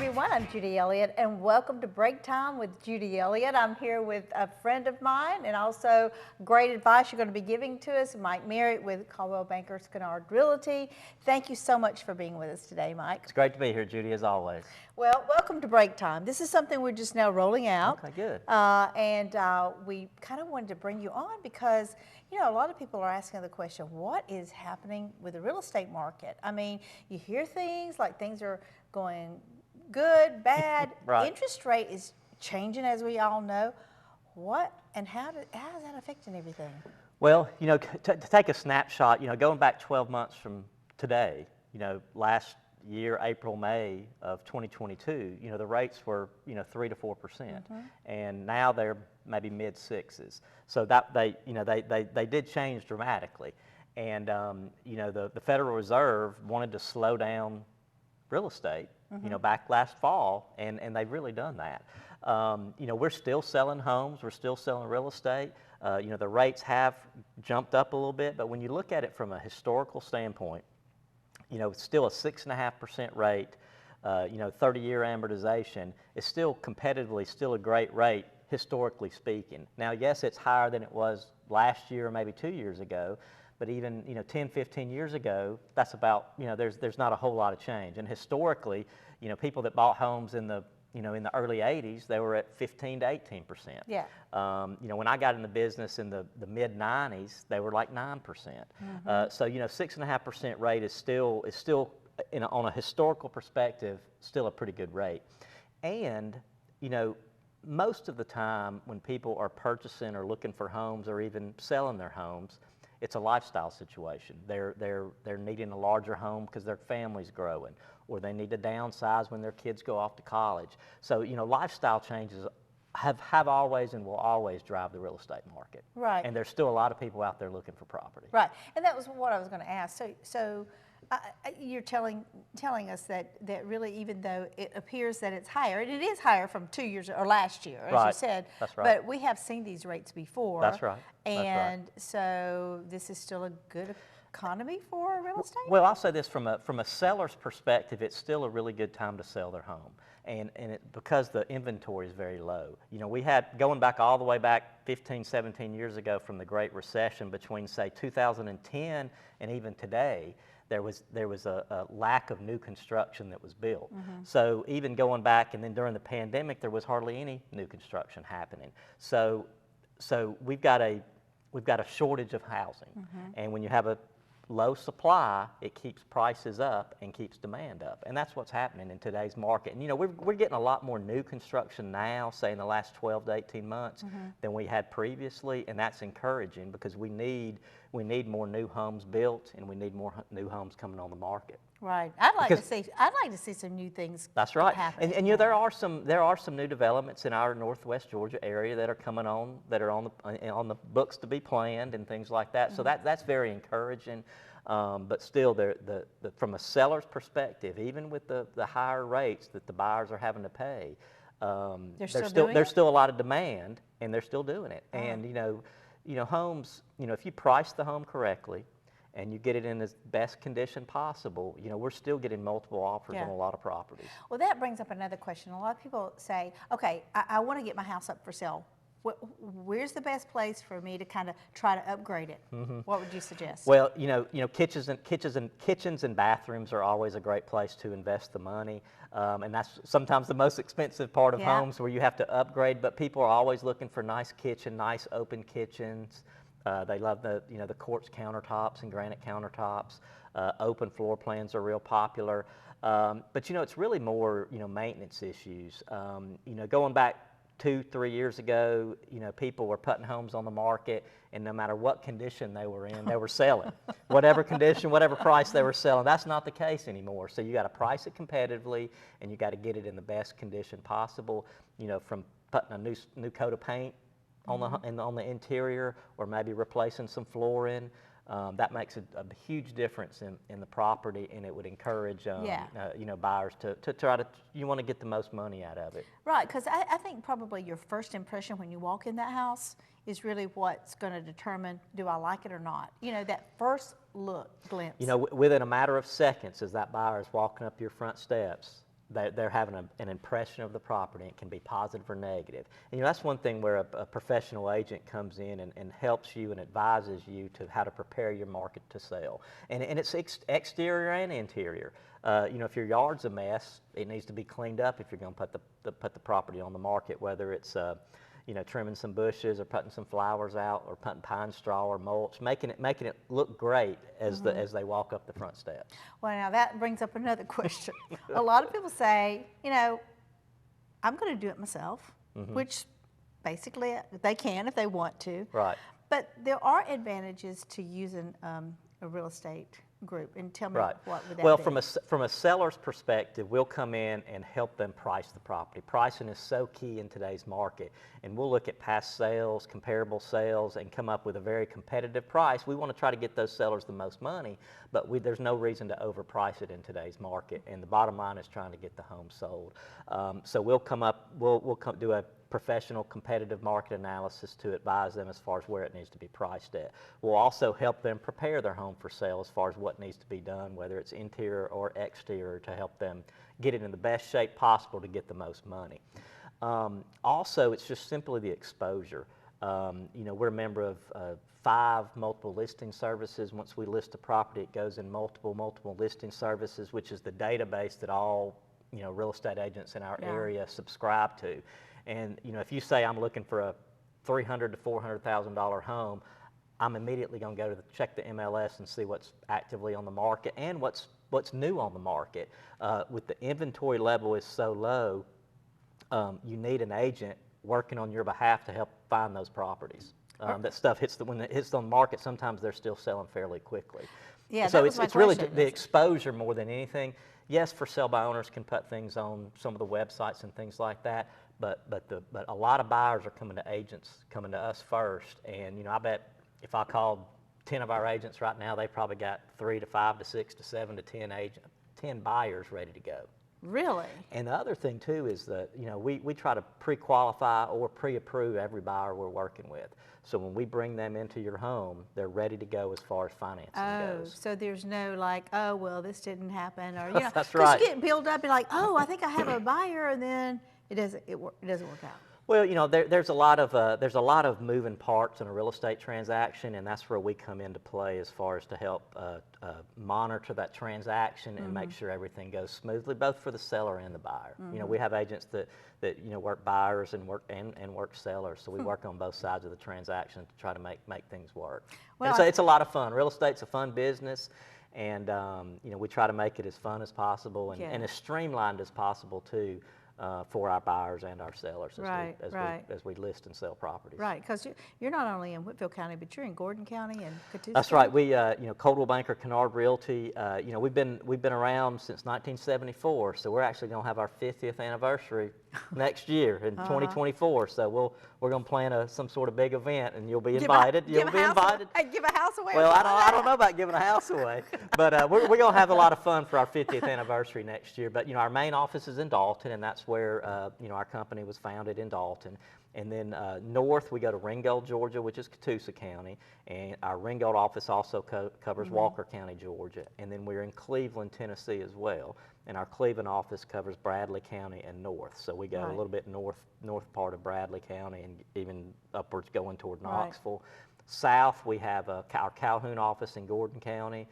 everyone, I'm Judy Elliott, and welcome to Break Time with Judy Elliott. I'm here with a friend of mine and also great advice you're going to be giving to us, Mike Maret with Coldwell Banker Kennard Realty. Thank you so much for being with us today, Mike. It's great to be here, Judy, as always. Well, welcome to Break Time. This is something we're just now rolling out. Okay, good. We kind of wanted to bring you on because, you know, a lot of people are asking the question, what is happening with the real estate market? I mean, you hear things like things are going good, bad. Right. Interest rate is changing, as we all know. What and how is that affecting everything? Well, you know, to take a snapshot, you know, going back 12 months from today, you know, last year, April, May of 2022, you know, the rates were, you know, 3 to 4%, and now they're maybe mid sixes. So that they did change dramatically, and you know, the Federal Reserve wanted to slow down real estate, you know, back last fall, and they've really done that. You know, we're still selling homes, we're still selling real estate. You know, the rates have jumped up a little bit, but when you look at it from a historical standpoint, you know, it's still a 6.5% rate. You know, 30-year amortization is still competitively still a great rate, historically speaking. Now, yes, it's higher than it was last year or maybe 2 years ago, but even, you know, 10, 15 years ago, that's about, you know, there's not a whole lot of change. And historically, you know, people that bought homes in the, you know, in the early 80s, they were at 15 to 18%. Yeah. You know, when I got in the business in the mid 90s, they were like 9%. So, you know, 6.5% rate is still on a historical perspective, still a pretty good rate. And, you know, most of the time when people are purchasing or looking for homes or even selling their homes, it's a lifestyle situation. They're needing a larger home because their family's growing, or they need to downsize when their kids go off to college. So, you know, lifestyle changes have always and will always drive the real estate market. Right. And there's still a lot of people out there looking for property. Right. And that was what I was going to ask. So you're telling us that really, even though it appears that it's higher, and it is higher from 2 years or last year, as you said. That's right. But we have seen these rates before. That's right. And so this is still a good economy for real estate? Well, I'll say this, from a seller's perspective, it's still a really good time to sell their home. And because the inventory is very low. You know, we had, going back all the way back 15, 17 years ago from the Great Recession, between, say, 2010 and even today, there was a lack of new construction that was built. So even going back, and then during the pandemic, there was hardly any new construction happening. So we've got a shortage of housing, and when you have a low supply, it keeps prices up and keeps demand up, and that's what's happening in today's market. And you know, we're getting a lot more new construction now, say in the last 12 to 18 months, than we had previously, and that's encouraging because we need more new homes built, and we need more new homes coming on the market. Right. I'd like to see some new things. That's right. Happen. And you know, there are some new developments in our Northwest Georgia area that are coming on, that are on the books to be planned and things like that. So that's very encouraging. But still, from a seller's perspective, even with the higher rates that the buyers are having to pay, there's still a lot of demand, and they're still doing it. And you know, homes. You know, if you price the home correctly, and you get it in the best condition possible, you know, we're still getting multiple offers on a lot of properties. Well, that brings up another question. A lot of people say, okay, I want to get my house up for sale. Where's the best place for me to kind of try to upgrade it? What would you suggest? Well, you know, kitchens and bathrooms are always a great place to invest the money, and that's sometimes the most expensive part of homes, where you have to upgrade. But people are always looking for nice open kitchens. They love the quartz countertops and granite countertops. Open floor plans are real popular. But you know, it's really more, you know, maintenance issues. You know, going back 2-3 years ago, you know, people were putting homes on the market, and no matter what condition they were in, they were selling. Whatever condition, whatever price they were selling. That's not the case anymore. So you got to price it competitively, and you got to get it in the best condition possible. You know, from putting a new coat of paint on the interior, or maybe replacing some flooring. That makes a huge difference in the property, and it would encourage you know, buyers to try to, you want to get the most money out of it. Right, because I think probably your first impression when you walk in that house is really what's going to determine, do I like it or not? You know, that first glimpse. You know, within a matter of seconds, as that buyer is walking up your front steps, they're having an impression of the property. It can be positive or negative. And that's one thing where a professional agent comes in and helps you and advises you to how to prepare your market to sell. And it's exterior and interior. If your yard's a mess, it needs to be cleaned up if you're going to put the property on the market, whether it's trimming some bushes or putting some flowers out or putting pine straw or mulch, making it look great as they walk up the front steps. Well, now that brings up another question. A lot of people say, I'm going to do it myself, which basically they can if they want to. Right. But there are advantages to using a real estate group, and tell me what would that well, be? from a seller's perspective, we'll come in and help them price the property. Pricing is so key in today's market, and we'll look at past sales, comparable sales, and come up with a very competitive price. We want to try to get those sellers the most money, but there's no reason to overprice it in today's market, and the bottom line is trying to get the home sold. So we'll do a professional competitive market analysis to advise them as far as where it needs to be priced at. We'll also help them prepare their home for sale as far as what needs to be done, whether it's interior or exterior, to help them get it in the best shape possible to get the most money. Also, it's just simply the exposure. We're a member of 5 multiple listing services. Once we list a property, it goes in multiple listing services, which is the database that all real estate agents in our area subscribe to. And if you say I'm looking for a $300,000 to $400,000 home, I'm immediately going to go to check the MLS and see what's actively on the market and what's new on the market. With the inventory level is so low, you need an agent working on your behalf to help find those properties. That stuff when it hits on the market, sometimes they're still selling fairly quickly. Yeah, so it's really the exposure more than anything. Yes, for sale by owners can put things on some of the websites and things like that, but a lot of buyers are coming to agents, coming to us first. And I bet if I called 10 of our agents right now, they probably got 3 to 5 to 6 to 7 to 10 buyers ready to go. Really? And the other thing too is that we try to pre-qualify or pre-approve every buyer we're working with. So when we bring them into your home, they're ready to go as far as financing goes. Oh, so there's no like, oh well, this didn't happen, or That's right. You get built up and like, oh, I think I have a buyer, and then it doesn't work out. Well, there's a lot of moving parts in a real estate transaction, and that's where we come into play as far as to help monitor that transaction and make sure everything goes smoothly, both for the seller and the buyer. We have agents that work buyers and work sellers, so we work on both sides of the transaction to try to make things work. Well, and so it's a lot of fun. Real estate's a fun business, and we try to make it as fun as possible and as streamlined as possible too. For our buyers and our sellers as we list and sell properties. Right, because you're not only in Whitfield County, but you're in Gordon County and Catoosa. That's right. We, Coldwell Banker Kennard Realty. We've been around since 1974, so we're actually going to have our 50th anniversary next year in 2024. So we're going to plan some sort of big event, and you'll be invited. You'll be invited. Give a house away. Well, I don't know about giving a house away, but we're going to have a lot of fun for our 50th anniversary next year. But our main office is in Dalton, and that's where our company was founded, in Dalton. And then north we go to Ringgold, Georgia, which is Catoosa County, and our Ringgold office also covers Walker County, Georgia. And then we're in Cleveland, Tennessee as well, and our Cleveland office covers Bradley County and north. So we go a little bit north part of Bradley County and even upwards going toward Knoxville. South we have our Calhoun office in Gordon County.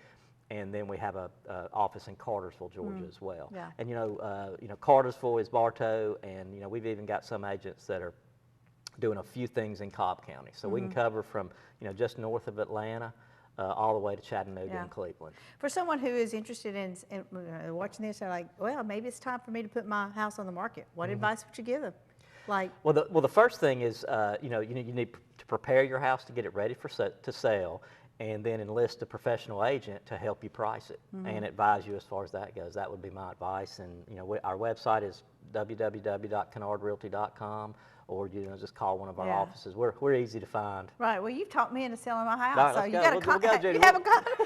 And then we have a office in Cartersville, Georgia as well. Yeah. And Cartersville is Bartow, and we've even got some agents that are doing a few things in Cobb County. So we can cover from just north of Atlanta all the way to Chattanooga and Cleveland. For someone who is interested in watching this, they're like, well, maybe it's time for me to put my house on the market. What advice would you give them? Well, the first thing is you need to prepare your house to get it ready to sell. And then enlist a professional agent to help you price it and advise you as far as that goes. That would be my advice. And our website is www.kennardrealty.com, or just call one of our offices. We're easy to find. Right. Well, you've taught me into selling my house, right, so you got to you have a contract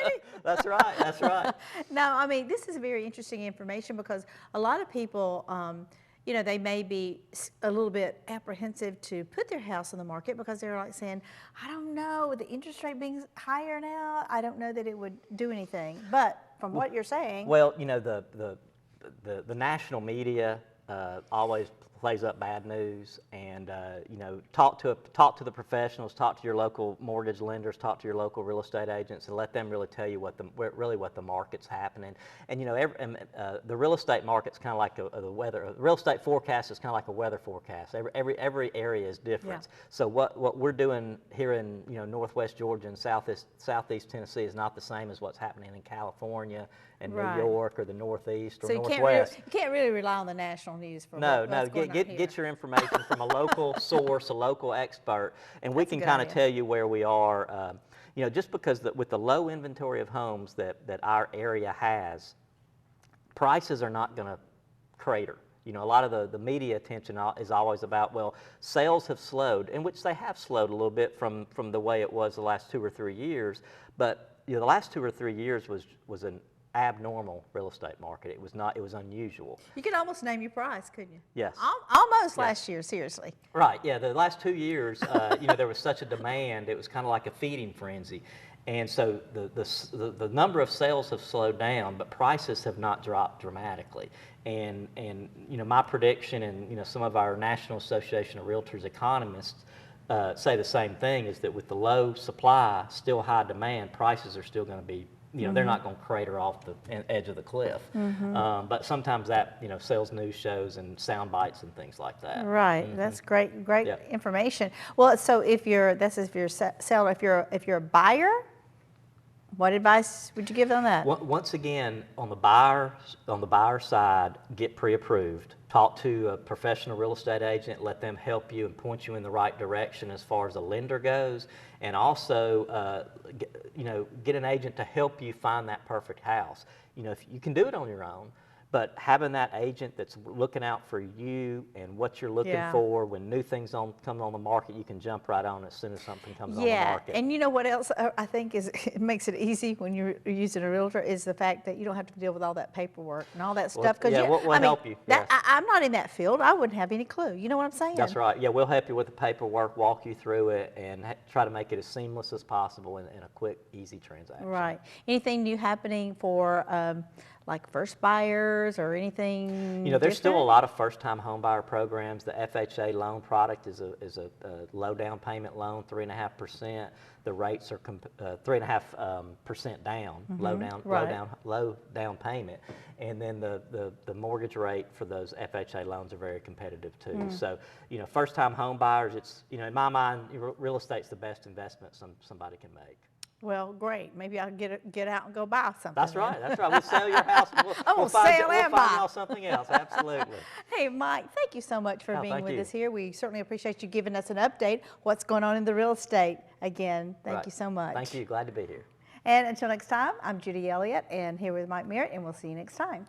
ready. That's right. That's right. No, I mean, this is very interesting information because a lot of people. They may be a little bit apprehensive to put their house on the market because they're like saying, I don't know, with the interest rate being higher now, I don't know that it would do anything. But from what you're saying. Well, the the national media always plays up bad news, and you know, talk to the professionals, talk to your local mortgage lenders, talk to your local real estate agents, and let them really tell you what the market's happening. And you know, the real estate market's kind of like the weather. The real estate forecast is kind of like a weather forecast. Every area is different. Yeah. So what we're doing here in, you know, Northwest Georgia and Southeast Tennessee is not the same as what's happening in California and Right. New York or the Northeast or So Northwest. you can't really rely on the national news for No, what's going on here. get your information from a local source, a local expert, and we That's a can good kind of idea. tell you where we are. You know, just because with the low inventory of homes that our area has, prices are not going to crater. You know, a lot of the media attention is always about, well, sales have slowed, in which they have slowed a little bit from the way it was the last 2 or 3 years. But you know, the last 2 or 3 years was an abnormal real estate market. It was not. It was unusual. You could almost name your price, couldn't you? Yes. Almost last year, seriously. Right. Yeah. The last 2 years, you know, there was such a demand. It was kind of like a feeding frenzy, and so the number of sales have slowed down, but prices have not dropped dramatically. And you know, my prediction, and you know, some of our National Association of Realtors economists say the same thing, is that with the low supply, still high demand, prices are still going to be, you know, they're not going to crater off the edge of the cliff. But sometimes that, you know, sells news shows and sound bites and things like that. Right. That's great Yeah. information. Well, so if you're seller, if you're a buyer, what advice would you give on that? Once again, on the buyer side, get pre-approved. Talk to a professional real estate agent. Let them help you and point you in the right direction as far as a lender goes. And also, you know, get an agent to help you find that perfect house. You know, if you can do it on your own, but having that agent that's looking out for you and what you're looking Yeah. for, when new things come on the market, you can jump right on as soon as something comes on the Yeah, market. and you know what else I think it makes it easy when you're using a realtor is the fact that you don't have to deal with all that paperwork and all that Well, stuff. yeah, we'll help you, yes. I'm not in that field. I wouldn't have any clue. You know what I'm saying? That's right. Yeah, we'll help you with the paperwork, walk you through it, and try to make it as seamless as possible in a quick, easy transaction. Right. Anything new happening for like first buyers or anything? You know, there's still a different? lot of first-time home buyer programs. The FHA loan product is a low down payment loan, 3.5%. The rates are 3.5% down, low down payment, and then the mortgage rate for those FHA loans are very competitive too. So, you know, first-time home buyers, it's, you know, in my mind, real estate's the best investment somebody can make. Well, great. Maybe I'll get out and go buy something. That's then. right. That's right. We'll sell your house. We'll find y'all something else. Absolutely. Hey, Mike, thank you so much for Oh, being thank with you. us here. We certainly appreciate you giving us an update. What's going on in the real estate again? Thank Right. you so much. Thank you. Glad to be here. And until next time, I'm Judy Elliott, and here with Mike Maret, and we'll see you next time.